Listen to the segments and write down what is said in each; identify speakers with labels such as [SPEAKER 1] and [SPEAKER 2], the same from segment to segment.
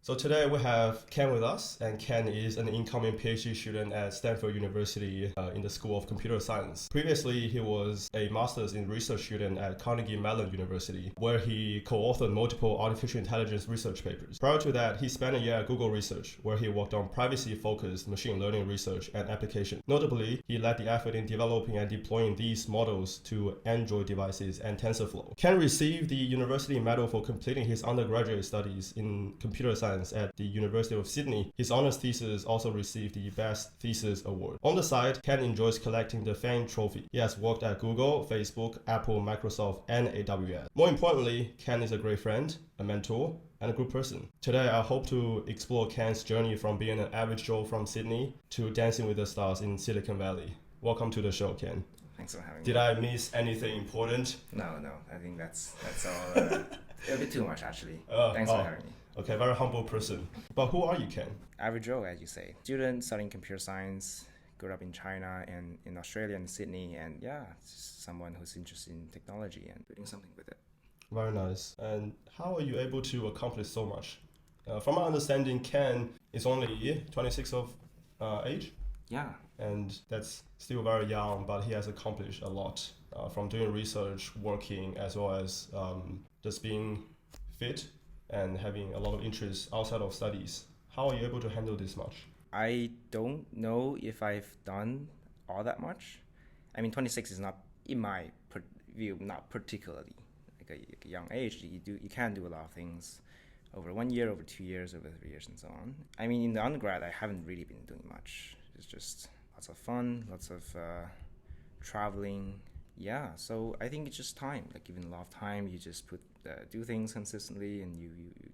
[SPEAKER 1] So today we have Ken with us, and Ken is an incoming PhD student at Stanford University in the School of Computer Science. Previously, he was a master's in research student at Carnegie Mellon University, where he co-authored multiple artificial intelligence research papers. Prior to that, he spent a year at Google Research, where he worked on privacy-focused machine learning research and application. Notably, he led the effort in developing and deploying these models to Android devices and TensorFlow. Ken received the University Medal for completing his undergraduate studies in computer science at the University of Sydney. His honors thesis also received the Best Thesis Award. On the side, Ken enjoys collecting the FAAMG trophy. He has worked at Google, Facebook, Apple, Microsoft, and AWS. More importantly, Ken is a great friend, a mentor, and a good person. Today, I hope to explore Ken's journey from being an average Joe from Sydney to dancing with the stars in Silicon Valley. Welcome to the show, Ken.
[SPEAKER 2] Thanks for having me.
[SPEAKER 1] Did I miss anything important?
[SPEAKER 2] No. I think that's all. A bit too much, actually. Thanks for having me.
[SPEAKER 1] Okay, very humble person. But who are you, Ken?
[SPEAKER 2] Average Joe, as you say. Student studying computer science, grew up in China and in Australia and Sydney, and just someone who's interested in technology and doing something with it.
[SPEAKER 1] Very nice. And how are you able to accomplish so much? From my understanding, Ken is only 26 of age.
[SPEAKER 2] Yeah.
[SPEAKER 1] And that's still very young, but he has accomplished a lot from doing research, working, as well as just being fit and having a lot of interest outside of studies. How are you able to handle this much?
[SPEAKER 2] I don't know if I've done all that much. I mean, 26 is not, in my view, not particularly like a young age. You can do a lot of things over 1 year, over 2 years, over 3 years, and so on. I mean, in the undergrad, I haven't really been doing much. It's just lots of fun, lots of traveling. Yeah, so I think it's just time. Like, given a lot of time, you just do things consistently, and you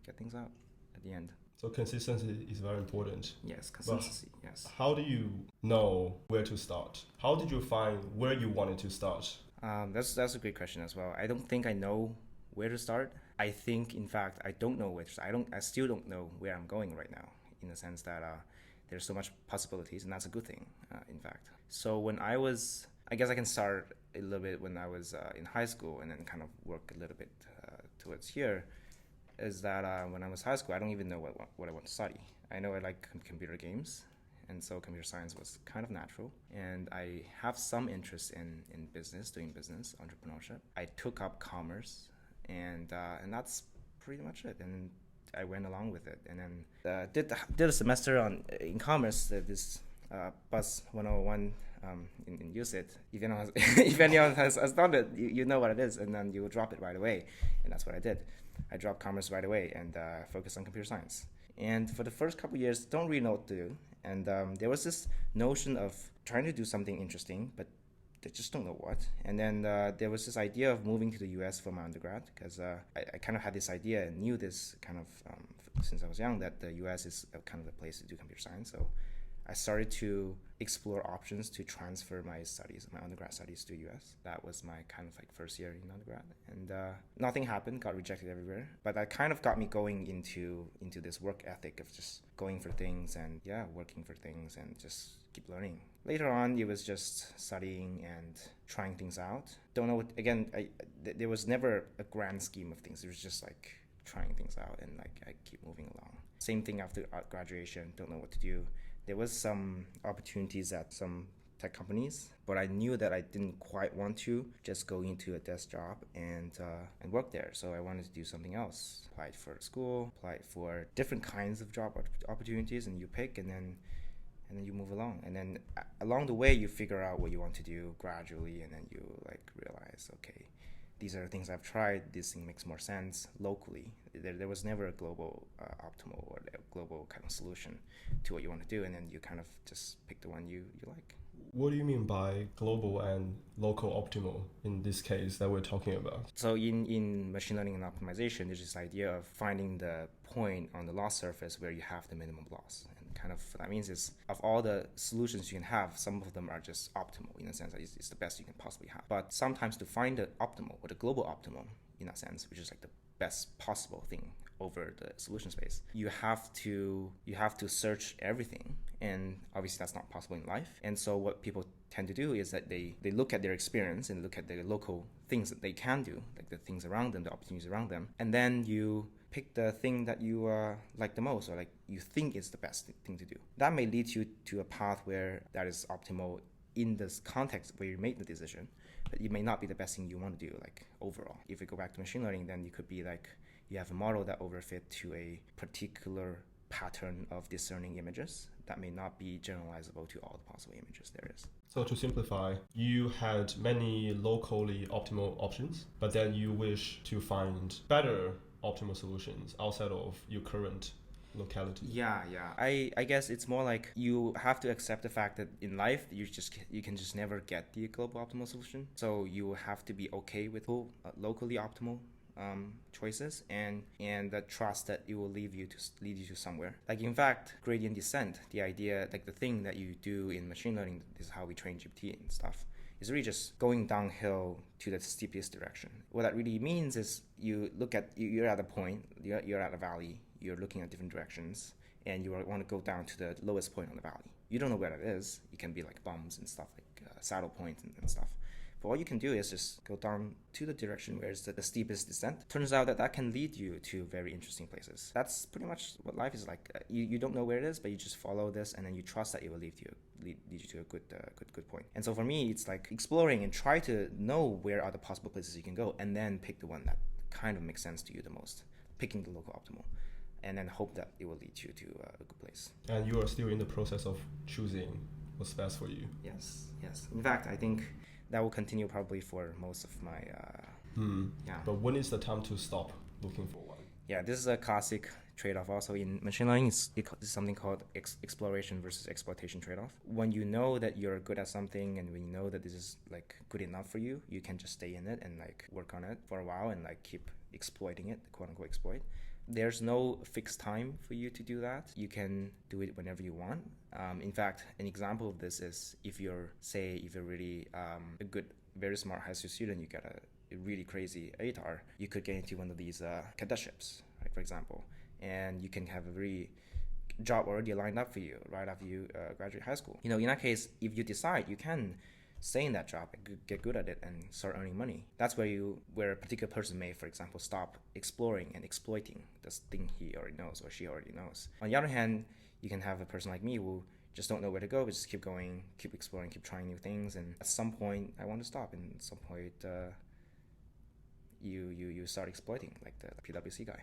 [SPEAKER 2] get things out at the end.
[SPEAKER 1] So consistency is very important.
[SPEAKER 2] Yes, consistency. But yes.
[SPEAKER 1] How do you know where to start? How did you find where you wanted to start?
[SPEAKER 2] That's a great question as well. I don't think I know where to start. I think, in fact, I don't know where to start. I still don't know where I'm going right now, in the sense that there's so much possibilities, and that's a good thing, in fact. So when I guess I can start a little bit when I was in high school, and then kind of work a little bit towards here, is that when I was high school, I don't even know what I want to study. I know I like computer games, and so computer science was kind of natural. And I have some interest in business, doing business, entrepreneurship. I took up commerce, and that's pretty much it. And I went along with it, and then did a semester in commerce. This Buzz 101 in USIT. If anyone has done it, you know what it is, and then you will drop it right away. And that's what I did. I dropped commerce right away and focused on computer science. And for the first couple of years, don't really know what to do. And there was this notion of trying to do something interesting, but they just don't know what. And then there was this idea of moving to the US for my undergrad, because I kind of had this idea and knew this kind of since I was young, that the US is kind of the place to do computer science. So I started to explore options to transfer my undergrad studies to US. That was my kind of like first year in undergrad. And nothing happened, got rejected everywhere. But that kind of got me going into this work ethic of just going for things and working for things and just keep learning. Later on, it was just studying and trying things out. Don't know there was never a grand scheme of things. It was just like trying things out, and like I keep moving along. Same thing after graduation, don't know what to do. There was some opportunities at some tech companies, but I knew that I didn't quite want to just go into a desk job and work there. So I wanted to do something else. Applied for school, applied for different kinds of job opportunities, and you pick, and then you move along. And then along the way, you figure out what you want to do gradually, and then you like realize, okay, these are the things I've tried. This thing makes more sense locally. There was never a global optimal or a global kind of solution to what you want to do, and then you kind of just pick the one you like.
[SPEAKER 1] What do you mean by global and local optimal in this case that we're talking about?
[SPEAKER 2] So in machine learning and optimization, there's this idea of finding the point on the loss surface where you have the minimum loss. And kind of what that means is, of all the solutions you can have, some of them are just optimal in a sense that it's the best you can possibly have. But sometimes to find the optimal or the global optimum in that sense, which is like the best possible thing over the solution space, you have to search everything, and obviously that's not possible in life. And so what people tend to do is that they look at their experience and look at the local things that they can do, like the things around them, the opportunities around them, and then you pick the thing that you like the most, or like you think is the best thing to do. That may lead you to a path where that is optimal in this context where you make the decision, but it may not be the best thing you want to do, like overall. If we go back to machine learning, then you could be like, you have a model that overfit to a particular pattern of discerning images that may not be generalizable to all the possible images there is.
[SPEAKER 1] So to simplify, you had many locally optimal options, but then you wish to find better optimal solutions outside of your current locality.
[SPEAKER 2] Yeah. I guess it's more like you have to accept the fact that in life you can just never get the global optimal solution. So you have to be okay with locally optimal choices and the trust that it will lead you to somewhere. Like in fact, gradient descent, the idea, like the thing that you do in machine learning, this is how we train GPT and stuff, is really just going downhill to the steepest direction. What that really means is you're at a point, you're at a valley, you're looking at different directions, and you want to go down to the lowest point on the valley. You don't know where that is. It can be like bumps and stuff, like saddle points and stuff. But all you can do is just go down to the direction where it's the steepest descent. Turns out that can lead you to very interesting places. That's pretty much what life is like. You don't know where it is, but you just follow this, and then you trust that it will lead you to a good point. And so for me, it's like exploring and try to know where are the possible places you can go, and then pick the one that kind of makes sense to you the most, picking the local optimal, and then hope that it will lead you to a good place.
[SPEAKER 1] And you are still in the process of choosing what's best for you.
[SPEAKER 2] Yes. In fact, I think that will continue probably for most of my yeah.
[SPEAKER 1] But when is the time to stop looking for one?
[SPEAKER 2] Yeah, this is a classic trade-off also in machine learning. It's something called exploration versus exploitation trade-off. When you know that you're good at something, and when you know that this is like good enough for you, you can just stay in it and like work on it for a while and like keep exploiting it, quote unquote exploit. There's no fixed time for you to do that. You can do it whenever you want. In fact, an example of this is if you're really a good, very smart high school student, you get a really crazy ATAR, you could get into one of these cadetships, right, for example, and you can have a very job already lined up for you right after you graduate high school. In that case, if you decide, you can stay in that job and get good at it and start earning money. That's where a particular person may, for example, stop exploring and exploiting this thing he already knows or she already knows. On the other hand, you can have a person like me who just don't know where to go, but just keep going, keep exploring, keep trying new things, and at some point I want to stop, and at some point you start exploiting, like the PwC guy.